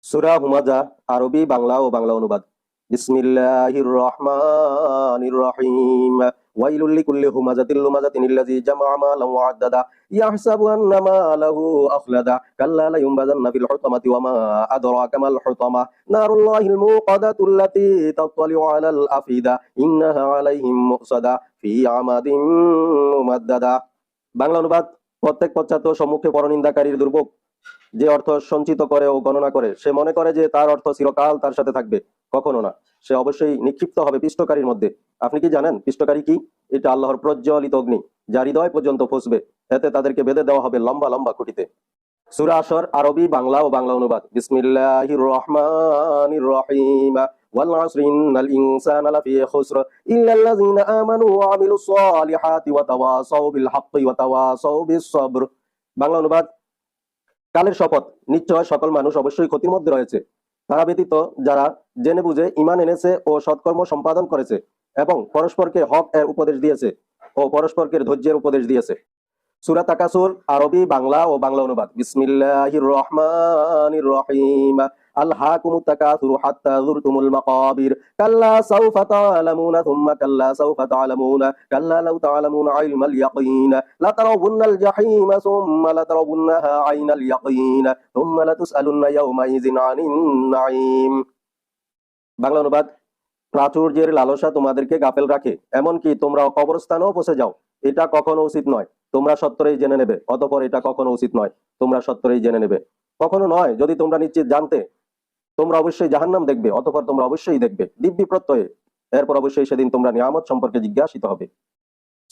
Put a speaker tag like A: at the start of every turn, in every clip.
A: সূরা হুমাযা, আরবি, বাংলা ও বাংলা অনুবাদ। বিসমিল্লাহির রহমানির রহিম। ওয়াইলুল লিকুল্লি হুমাযাতিল লুমাযাতিন আল্লাযী জামা'a মালান ওয়া আদ্দাদা ইয়াহসাবু আন্না মালাহু আখলাদা কাল্লা লায়ুনবাযান্না ফিল হুতামাতি ওয়া মা আদরাকা মাল হুতামা নারুল্লাহিল মুকাদাতুল লাতী তাত্তালি'উ আলাল আফিদা ইন্নাহা আলাইহিম মুসাদা ফি আমাদিন মুমাদ্দাদা। বাংলা অনুবাদ। প্রত্যেক পশ্চাৎ সম্মুখে পরনিন্দাকারীর দুর্ভোগ যে অর্থ সঞ্চিত করে ও গণনা করে, সে মনে করে যে তার অর্থ চিরকাল তার সাথে থাকবে। কখনো না, সে অবশ্যই নিক্ষিপ্ত হবে পিষ্টকারীর মধ্যে। আপনি কি জানেন পিষ্টকারী কি? এটা আল্লাহর প্রজ্বলিত অগ্নি, যা হৃদয় পর্যন্ত পৌঁছবে। এতে তাদেরকে বেঁধে দেওয়া হবে লম্বা লম্বা খুঁটিতে। সূরা আসর, আরবি, বাংলা ও বাংলা অনুবাদ। বিসমিল্লাহির রহমানির রহিম। ওয়াল আসরি ইন্নাল ইনসানা লাফি খুসর ইল্লাল্লাযীনা আমানু ওয়া আমিলুস সালিহাতি ওয়া তাওয়াসাউ বিল হাক্কি ওয়া তাওয়াসাউ বিস সবর। বাংলা অনুবাদ। কালের শপথ, নিশ্চয় সকল মানুষ অবশ্যই ক্ষতির মধ্যে রয়েছে, তারা ব্যতীত যারা জেনে বুঝে ঈমান এনেছে ও সৎকর্ম সম্পাদন করেছে এবং পরস্পরকে হক এর উপদেশ দিয়েছে ও পরস্পরকে ধৈর্যের উপদেশ দিয়েছে। সূরা তাকাসুর, আরবি, বাংলা ও বাংলা অনুবাদ। বিসমিল্লাহির রহমানির রহিম। আলহাকুমুত তাকাসুরু হাত্তা যুরতুমুল মাকাবির কাল্লা সাউফা তা'লামুনা থুম্মা কাল্লা সাউফা তা'লামুনা কাল্লা লাউ তা'লামুনা ইলমাল ইয়াকিন লাতারাউন্নাল জাহিমা সুম্মা লাতারাউন্নাহা আইনাল ইয়াকিন থুম্মা লাতুসআলুন্না ইয়াওমাইযিন আনিন নাঈম। বাংলা অনুবাদ। প্রাচুর্যের লালসা তোমাদেরকে গাফেল রাখে, এমনকি তোমরা কবরস্থানেও পৌঁছে যাও। এটা কখনো উচিত নয়, তোমরা সত্তরেই জেনে নেবে। অতঃপর এটা কখনো উচিত নয়, তোমরা সত্তরেই জেনে নেবে। কখনো নয়, যদি তোমরা নিশ্চিত জানতে, তোমরা অবশ্যই জাহান্নাম দেখবে। অতঃপর তোমরা অবশ্যই দেখবে দিব্যি প্রত্যয়ে। এরপর অবশ্যই সেদিন তোমরা নিয়ামত সম্পর্কে জিজ্ঞাসিত হবে।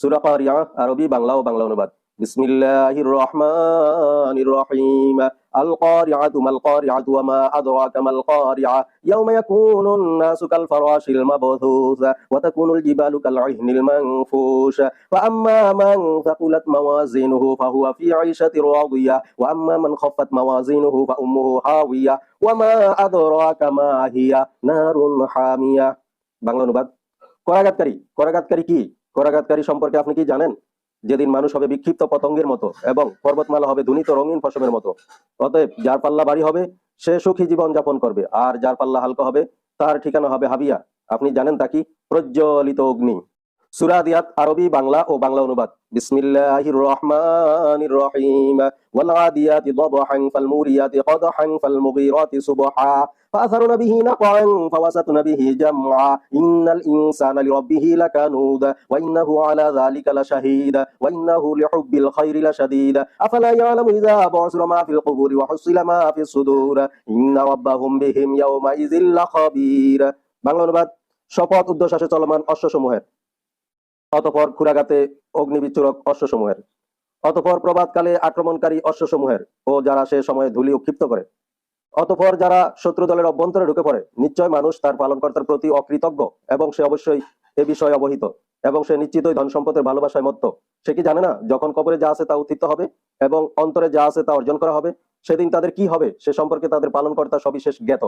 A: সূরা কারিয়া, আরবি, বাংলা ও বাংলা অনুবাদ। বিসমিল্লাহির রহমানির রহিম। আল কারিআতু মাল কারিআতু ওয়া মা আদরাকা মাল কারিআ ইয়াওমা ইয়াকুনুন নাসু কাল ফারাশিল মাবথুস ওয়া তাকুনুল জিবালু কাল ইহনিল মানফুশ ওয়া আম্মা মান সাকুলাত মাওয়াজিনুহু ফাহুয়া ফি 'আইশাতির রাদিয়া ওয়া আম্মা মান খাফফাত মাওয়াজিনুহু ফা উম্মুহু হাওিয়া ওয়া মা আদরাকা মা হিয়া নারুন হামিয়া। বাংলা অনুবাদ। করাঘাতকারী। করাঘাতকারী কি? করাঘাতকারী সম্পর্কে আপনি কি জানেন? যেদিন মানুষ হবে বিক্ষিপ্ত পতঙ্গের মতো এবং পর্বতমালা হবে ধুনিত রঙিন ফসলের মতো। অতএব যার পাল্লা ভারী হবে সে সুখী জীবন যাপন করবে, আর যার পাল্লা হালকা হবে তার ঠিকানা হবে হাবিয়া। আপনি জানেন তা কি? প্রজ্বলিত অগ্নি। সূরা আদিয়াত, আরবি, বাংলা ও বাংলা অনুবাদ। বিসমিল্লাহির রহমানির রহিম। ওয়াল আদিয়াতি দবহান ফাল মুরিয়াতি কদহান ফাল মুগীরাতি সুবহা فأثرن به نقعا فوسطن به جمعا إن الإنسان لربه لكنود وإنه على ذلك لشهيد وإنه لحب الخير لشديد أفلا يعلم إذا بعثر ما في القبور وحصل ما في الصدور إن ربهم بهم يومئذ لخبير। বাংলা অনুবাদ। শপথ উদ্ধশ্বাসে চলমান অশ্বসমূহের, অতঃপর ক্ষুরাঘাতে অগ্নিবিচ্ছুরক অশ্বসমূহের, অতঃপর প্রভাতকালে আক্রমণকারী অশ্বসমূহের ও যারা সে সময়ে ধূলি উৎক্ষিপ্ত করে, অতঃপর যারা শত্রু দলের অভ্যন্তরে ঢুকে পড়ে। নিশ্চয় মানুষ তার পালনকর্তার প্রতি অকৃতজ্ঞ এবং সে অবশ্যই এ বিষয়ে অবহিত এবং সে নিশ্চিতই ধন সম্পদের ভালোবাসায় মত্ত। সে কি জানে না যখন কবরে যা আছে তা উত্থিত হবে এবং অন্তরে যা আছে তা অর্জন করা হবে, সেদিন তাদের কি হবে সে সম্পর্কে তাদের পালনকর্তা সবিশেষ জ্ঞাত।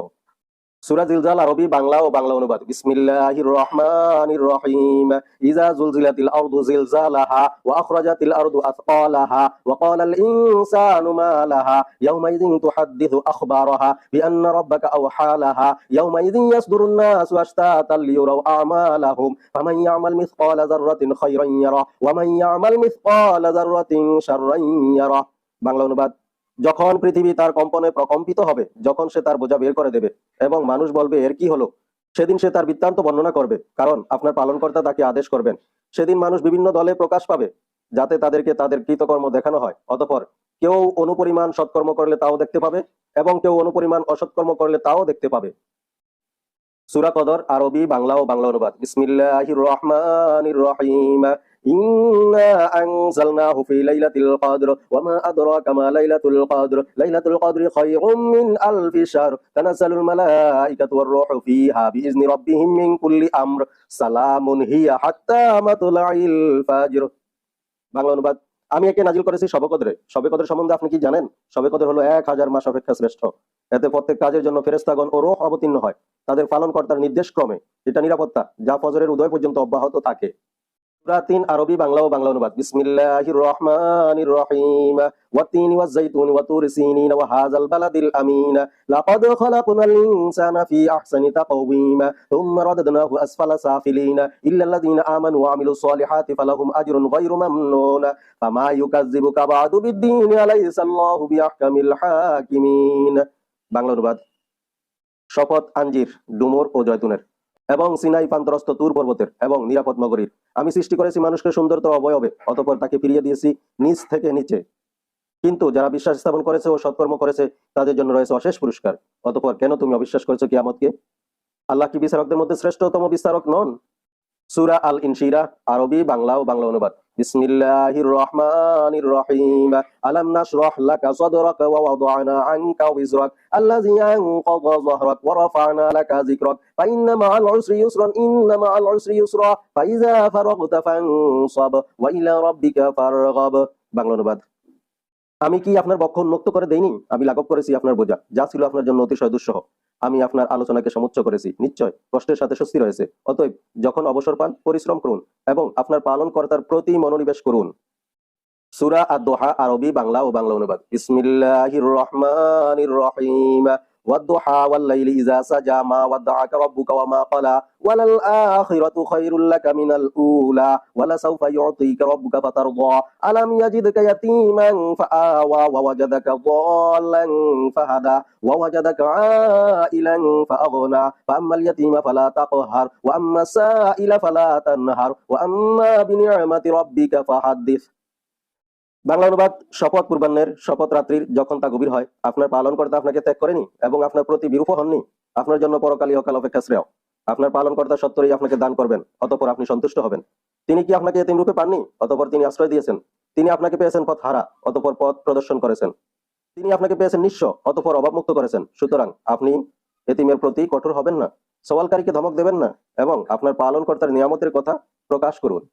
A: সূরা জিলজাল, আরবি, বাংলা ও বাংলা অনুবাদ। বিসমিল্লাহির রহমানির রহিম। ইযা জুলজিলাতিল আরদু জিলজালাহা ওয়া আখরাজাতিল আরদু আথকালাহা ওয়া ক্বালাল ইনসানু মা লাহা ইয়াওমাইযিন তুহাদ্দিথু আখবারাহা বিআন্না রাব্বাকা আওহা লাহা ইয়াওমাইযিন ইয়াসদুরুন নাসু আশতাতান লিয়ুরাউ আমালাহুম ফামান ইয়া'মাল মিসকালা যাররাতিন খায়রান ইয়ারা ওয়া মান ইয়া'মাল মিসকালা যাররাতিন শাররান ইয়ারা। বাংলা অনুবাদ। যখন পৃথিবী তার কম্পনে প্রকম্পিত হবে, যখন সে তার বোঝা বের করে দেবে এবং মানুষ বলবে এর কি হলো, সেদিন সে তার বৃত্তান্ত বর্ণনা করবে, কারণ আপনার পালনকর্তা তাকে আদেশ করবেন। সেদিন মানুষ বিভিন্ন দলে প্রকাশ পাবে, যাতে তাদেরকে তাদের কৃতকর্ম দেখানো হয়। অতঃপর কেউ অনুপরিমাণ সৎকর্ম করলে তাও দেখতে পাবে এবং কেউ অনুপরিমাণ অসৎকর্ম করলে তাও দেখতে পাবে। সূরা কদর, আরবি, বাংলা ও বাংলা অনুবাদ। বিসমিল্লাহির রহমানির রহিম। ইন্না আনজালনাহু ফি লাইলাতিল কদর ওয়া মা আদরাকা মা লাইলাতুল কদর লাইলাতুল কদরি খায়রুম মিন আলফি শাহর তানাজ্জালুল মালাইকাতু ওয়ার রূহু ফিহা বিইজনি রাব্বিহিম মিন কুল্লি আমর সালামুন হিয়া হাত্তা মাতলাইল ফাজর। বাংলা অনুবাদ। আমি একে নাজিল করেছি শবে কদরে। শবে কদর সম্বন্ধে আপনি কি জানেন? শবে কদর হলো 1000 মাস অপেক্ষা শ্রেষ্ঠ। এতে প্রত্যেক কাজের জন্য ফেরেশতাগণ ও রূহ অবতীর্ণ হয় তাদের পালনকর্তার নির্দেশ ক্রমে। এটা নিরাপত্তা যা ফজরের উদয় পর্যন্ত অব্যাহত থাকে। সূরা ৩ আরবি বাংলা ও বাংলা অনুবাদ। বিসমিল্লাহির রহমানির রহিম। ওয়াত-তিনি ওয়াজ-যাইতুনি ওয়া তুরি সিনিন ওয়া হাযাল বালাদিল আমিন। লাকাদ খালাকনাল ইনসানা ফি আহসানি তাকওয়িম। থুম্মা রাদাদনাহু আসফালা সাফিলিন। ইল্লাল্লাযীনা আমানু ওয়া আমিলুস সলিহাতি ফালাহুম আজরুন গায়রু মামনুন। ফামা ইউকাযযিবুকা বা'দু বিদ্দীন আলাইসাল্লাহু বিআহকামিল হাকিমিন। বাংলা অনুবাদ। শপথ আঞ্জির, ডুমুর ও জয়তুনের এবং সিনাই প্রান্তরস্থ তুর পর্বতের এবং নিরাপদ নগরীর। আমি সৃষ্টি করেছি মানুষকে সুন্দরতর অবয়বে, অতঃপর তাকে ফিরিয়ে দিয়েছি নিচ থেকে নিচে। কিন্তু যারা বিশ্বাস স্থাপন করেছে ও সৎকর্ম করেছে তাদের জন্য রয়েছে অশেষ পুরস্কার। অতঃপর কেন তুমি অবিশ্বাস করেছো কিয়ামতকে? আল্লাহ কি বিচারকদের মধ্যে শ্রেষ্ঠতম বিচারক নন? সূরা আল ইনশিরাহ আরবি বাংলা ও বাংলা অনুবাদ। বিসমিল্লাহির রহমানির রহিম। আলাম নাশরাহ লাকা সাদরাকা ওয়া ওয়াদা'না আনকা ওয়িজরাক আল্লাযী আনকাযা যাহরাক ওয়া রাফা'না লাকা যিকরাক ফাইন্না মা'আল উসরি ইউসরান ইন্না মা'আল উসরি ইউসরা ফাইযা ফারাগতা ফানসাব ওয়া ইলা রাব্বিকা ফারগাব। বাংলা অনুবাদ। আমি কি আপনার বক্ষ উন্মুক্ত করে দেইনি? আমি লাঘব করেছি আপনার বোঝা, যা ছিল আপনার জন্য অতিশয় দুঃসহ। আমি আপনার আলোচনাকে সমুচ্চ করেছি, নিশ্চয় কষ্টের সাথে স্বস্তি রয়েছে। অতএব যখন অবসর পান পরিশ্রম করুন এবং আপনার পালনকর্তার প্রতি মনোনিবেশ করুন। সূরা আদ-দুহা আরবি বাংলা ও বাংলা অনুবাদ। বিসমিল্লাহির রহমানির রহিম। ওয়াদ-দুহা ওয়াল-লাইলি ইযা সাজা মা ওয়াদ্দা'আকা রাব্বুকা ওয়া মা ক্বালা ওয়ালাল আখিরাতু খায়রুল লাকা মিনাল উলা ওয়ালাসাউফা ইউ'তিকা রাব্বুকা ফাতারদা আলাম ইয়াজিদকা ইয়াতীমান ফাআওয়া ওয়া ওয়াজাদাকা ضالًا ফাহাদা ওয়া ওয়াজাদাকা আইলান ফাআগনা ফাআম্মাল ইয়াতীমা ফালা তাকহার ওয়া আম্মাস সাইলা ফালা তানহার ওয়া আম্মা বিনি'মাতি রাব্বিকা ফাহাদ্দিস। বাংলা অনুবাদ। শপথ পূর্বাহ্নের, শপথ রাত্রির, যখন তা গভীর হয়। আপনার পালনকর্তা আপনাকে ত্যাগ করেনি এবং আপনার প্রতি বিরূপ হননি। আপনার জন্য পরকাল ইহকাল অপেক্ষা শ্রেয়। আপনার পালনকর্তা সত্তরই আপনাকে দান করবেন, অতঃপর আপনি সন্তুষ্ট হবেন। তিনি কি আপনাকে এতিম রূপে পাননি? অতঃপর তিনি আশ্রয় দিয়েছেন। তিনি আপনাকে পেয়েছেন পথ হারা, অতঃপর পথ প্রদর্শন করেছেন। তিনি আপনাকে পেয়েছেন নিঃস্ব, অতঃপর অভাবমুক্ত করেছেন। সুতরাং আপনি এতিমের প্রতি কঠোর হবেন না, সওয়ালকারীকে ধমক দেবেন না এবং আপনার পালনকর্তার নিয়ামতের কথা প্রকাশ করুন।